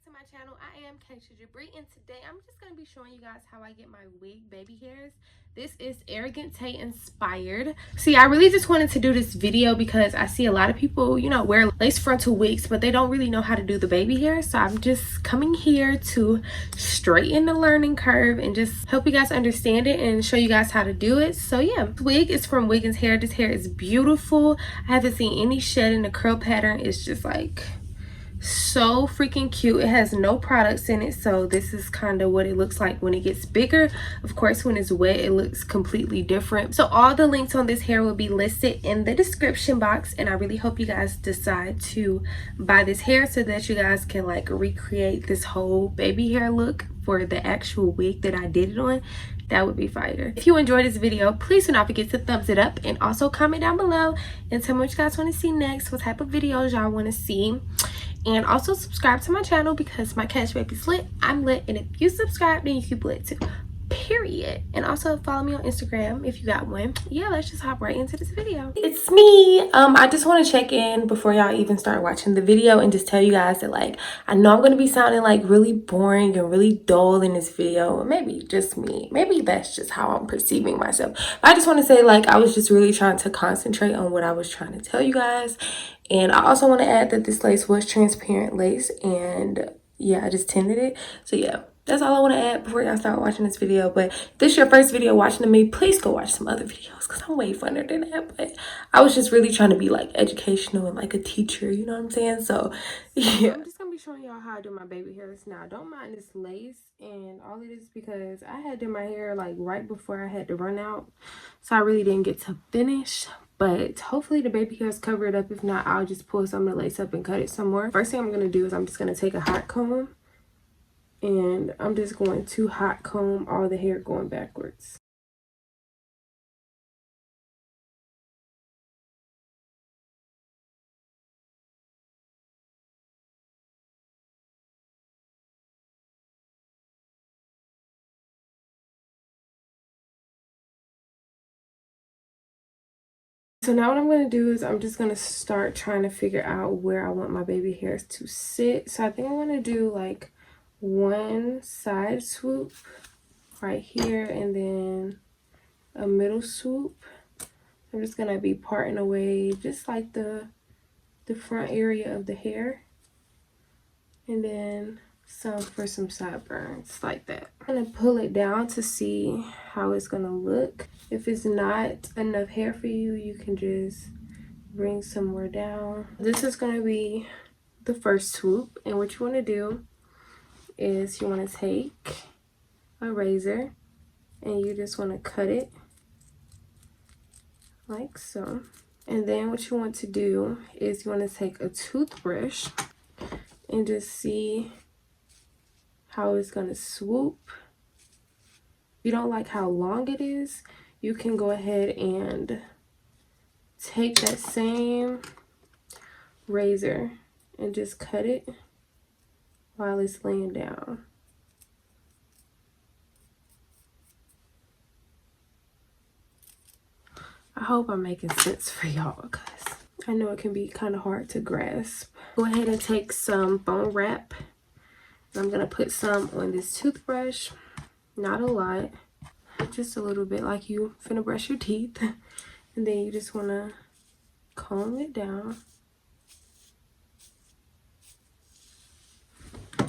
back to my channel. I am kashiajabre, and today I'm just going to be showing you guys how I get my wig baby hairs. This is Arrogant Tay inspired. See, I really just wanted to do this video because I see a lot of people, you know, wear lace frontal wigs, but they don't really know how to do the baby hair. So I'm just coming here to straighten the learning curve and just help you guys understand it and show you guys how to do it. So yeah, this wig is from Wiggins Hair. This hair is beautiful. I haven't seen any shed in the curl pattern. It's just like so freaking cute. It has no products in it, so this is kind of what it looks like when it gets bigger. Of course, when it's wet, it looks completely different. So all the links on this hair will be listed in the description box, and I really hope you guys decide to buy this hair so that you guys can like recreate this whole baby hair look for the actual wig that I did it on. That would be fire. If you enjoyed this video, please do not forget to thumbs it up and also comment down below and tell me what you guys want to see next, what type of videos y'all want to see. And also subscribe to my channel because my cash baby's lit, I'm lit, and if you subscribe, then you keep lit too, period. And also follow me on Instagram if you got one. Yeah, let's just hop right into this video. It's me. I just want to check in before y'all even start watching the video and just tell you guys that, like, I know I'm going to be sounding like really boring and really dull in this video, or maybe just me, maybe that's just how I'm perceiving myself. I just want to say, like, I was just really trying to concentrate on what I was trying to tell you guys. And I also want to add that this lace was transparent lace, and yeah, I just tinted it. So yeah, that's all I want to add before y'all start watching this video. But if this is your first video watching me, please go watch some other videos because I'm way funner than that. But I was just really trying to be like educational and like a teacher, you know what I'm saying? So yeah, I'm just gonna be showing y'all how I do my baby hairs now. Don't mind this lace, and all it is because I had done my hair like right before I had to run out, so I really didn't get to finish. But hopefully the baby hairs cover it up. If not, I'll just pull some of the lace up and cut it some more. First thing I'm going to do is I'm just going to take a hot comb, and I'm just going to hot comb all the hair going backwards. So now what I'm going to do is I'm just going to start trying to figure out where I want my baby hairs to sit. So I think I'm going to do like one side swoop right here and then a middle swoop. I'm just going to be parting away just like the front area of the hair, and then some for some sideburns like that. I'm gonna pull it down to see how it's gonna look. If it's not enough hair for you, you can just bring some more down. This is gonna be the first swoop, and what you want to do is you want to take a razor and you just want to cut it like so. And then what you want to do is you want to take a toothbrush and just see how it's going to swoop. If you don't like how long it is, you can go ahead and take that same razor and just cut it while it's laying down. I hope I'm making sense for y'all because I know it can be kind of hard to grasp. Go ahead and take some foam wrap. I'm going to put some on this toothbrush. Not a lot. Just a little bit, like you finna brush your teeth. And then you just want to comb it down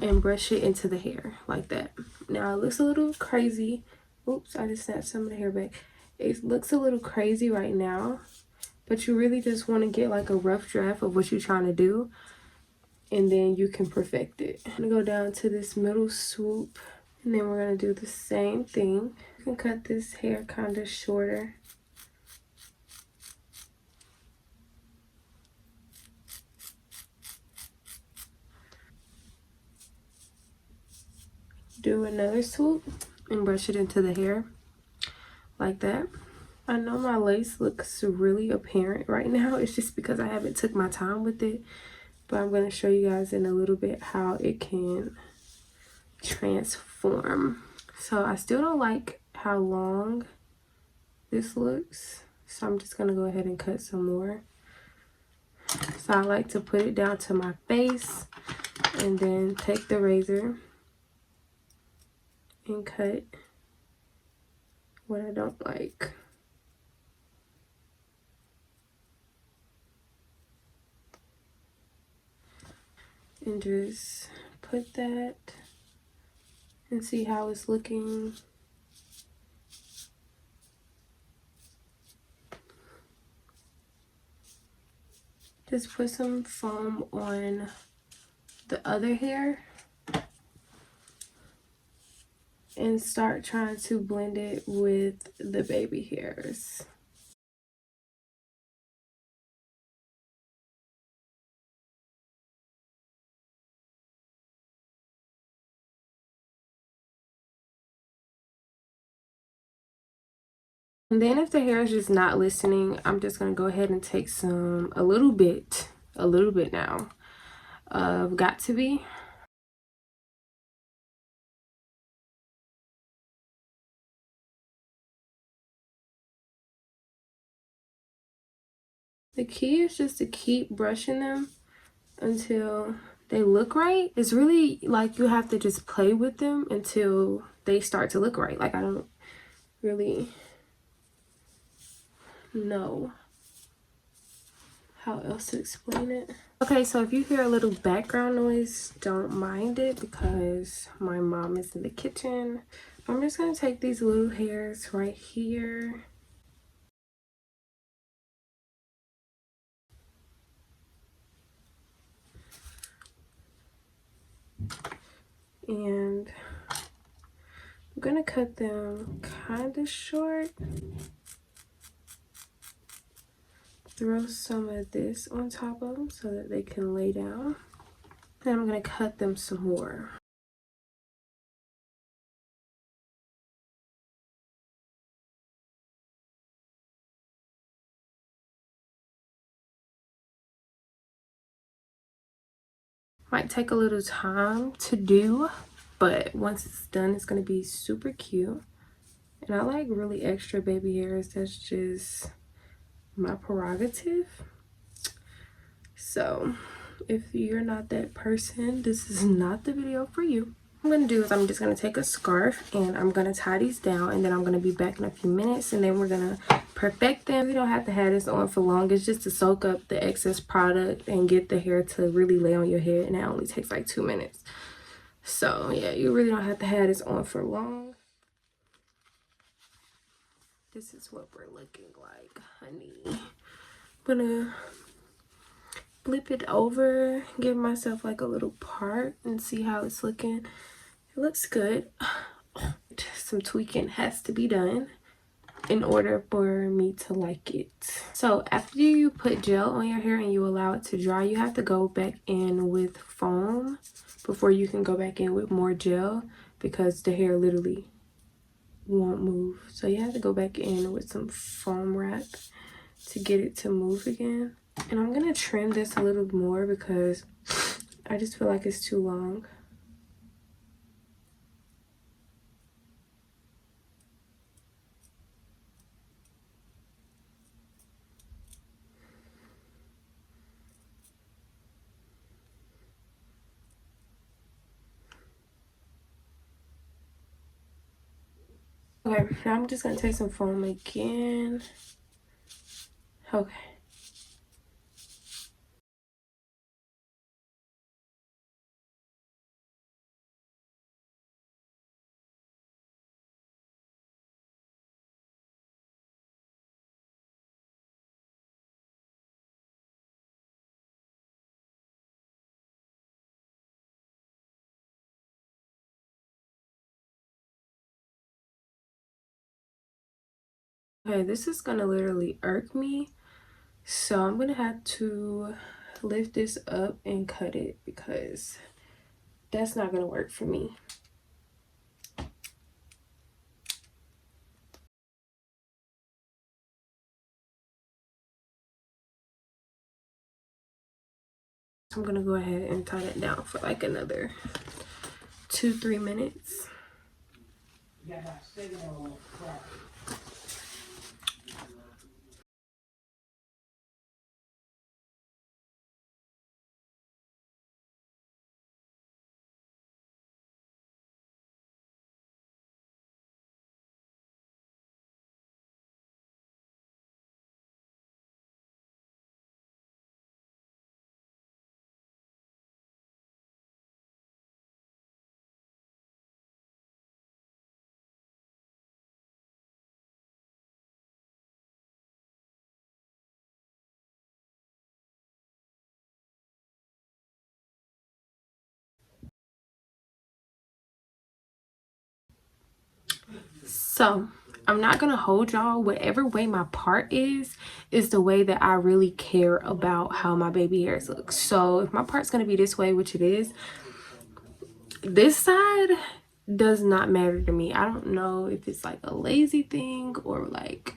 and brush it into the hair like that. Now it looks a little crazy. Oops, I just snapped some of the hair back. It looks a little crazy right now, but you really just want to get like a rough draft of what you're trying to do, and then you can perfect it. I'm gonna go down to this middle swoop, and then we're gonna do the same thing. You can cut this hair kind of shorter. Do another swoop and brush it into the hair like that. I know my lace looks really apparent right now. It's just because I haven't took my time with it, but I'm going to show you guys in a little bit how it can transform. So I still don't like how long this looks, so I'm just going to go ahead and cut some more. So I like to put it down to my face And then take the razor and cut what I don't like. And just put that and see how it's looking. Just put some foam on the other hair and start trying to blend it with the baby hairs. And then if the hair is just not listening, I'm just gonna go ahead and take a little bit now of Got To Be. The key is just to keep brushing them until they look right. It's really like you have to just play with them until they start to look right. Like, I don't really know how else to explain it. Okay, so if you hear a little background noise, don't mind it because my mom is in the kitchen. I'm just gonna take these little hairs right here and I'm gonna cut them kind of short. Throw some of this on top of them so that they can lay down. Then I'm gonna cut them some more. Might take a little time to do, but once it's done, it's gonna be super cute. And I like really extra baby hairs. That's just my prerogative. So if you're not that person, this is not the video for you. What I'm gonna do is I'm just gonna take a scarf and I'm gonna tie these down, and then I'm gonna be back in a few minutes, and then we're gonna perfect them. You don't have to have this on for long. It's just to soak up the excess product and get the hair to really lay on your head, and that only takes like 2 minutes. So yeah, you really don't have to have this on for long. This is what we're looking like, honey. I'm gonna flip it over, give myself like a little part and see how it's looking. It looks good. Some tweaking has to be done in order for me to like it. So after you put gel on your hair and you allow it to dry, you have to go back in with foam before you can go back in with more gel, because the hair literally won't move. So you have to go back in with some foam wrap to get it to move again. And I'm gonna trim this a little more because I just feel like it's too long. Okay, now I'm just gonna take some foam again. Okay. Okay, this is gonna literally irk me. So I'm gonna have to lift this up and cut it because that's not gonna work for me. So I'm gonna go ahead and tie that down for like another 2-3 minutes. So I'm not gonna hold y'all. Whatever way my part is the way that I really care about how my baby hairs look. So if my part's gonna be this way, which it is, this side does not matter to me. I don't know if it's like a lazy thing or like,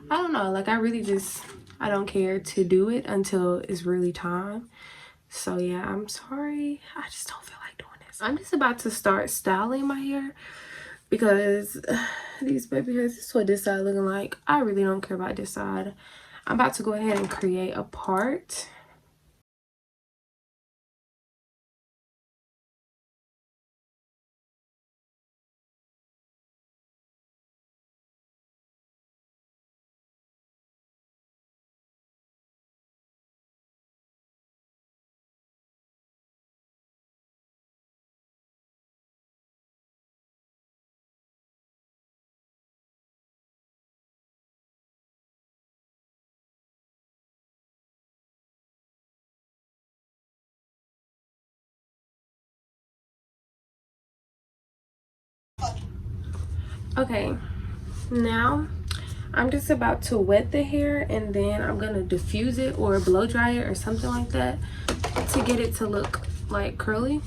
I don't know, like I really just, I don't care to do it until it's really time. So yeah, I'm sorry, I just don't feel like doing this. I'm just about to start styling my hair because these baby hairs, this is what this side looking like. I really don't care about this side. I'm about to go ahead and create a part. Okay, now I'm just about to wet the hair and then I'm gonna diffuse it or blow dry it or something like that to get it to look like curly.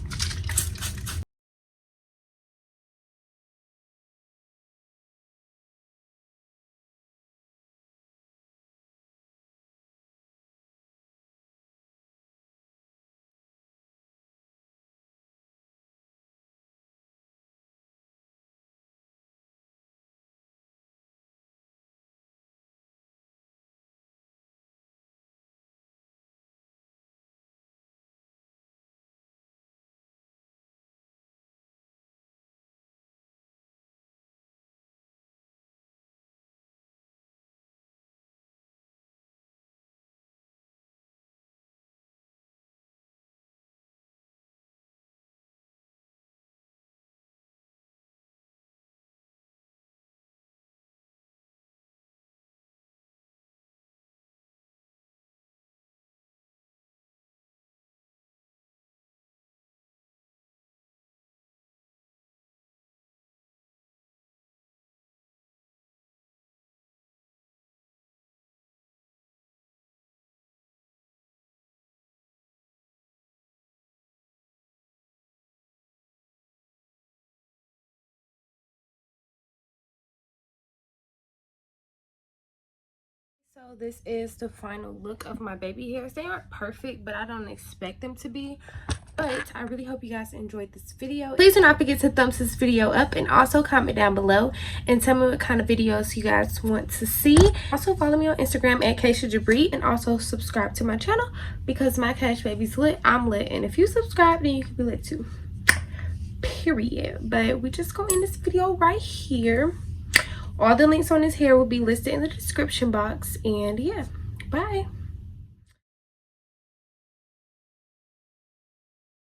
So this is the final look of my baby hairs. They aren't perfect, but I don't expect them to be. But I really hope you guys enjoyed this video. Please do not forget to thumbs this video up and also comment down below and tell me what kind of videos you guys want to see. Also follow me on Instagram at kashiajabre and also subscribe to my channel because my cash baby's lit. I'm lit, and if you subscribe, then you can be lit too. Period. But we just gonna end this video right here. All the links on this hair will be listed in the description box, and yeah, bye.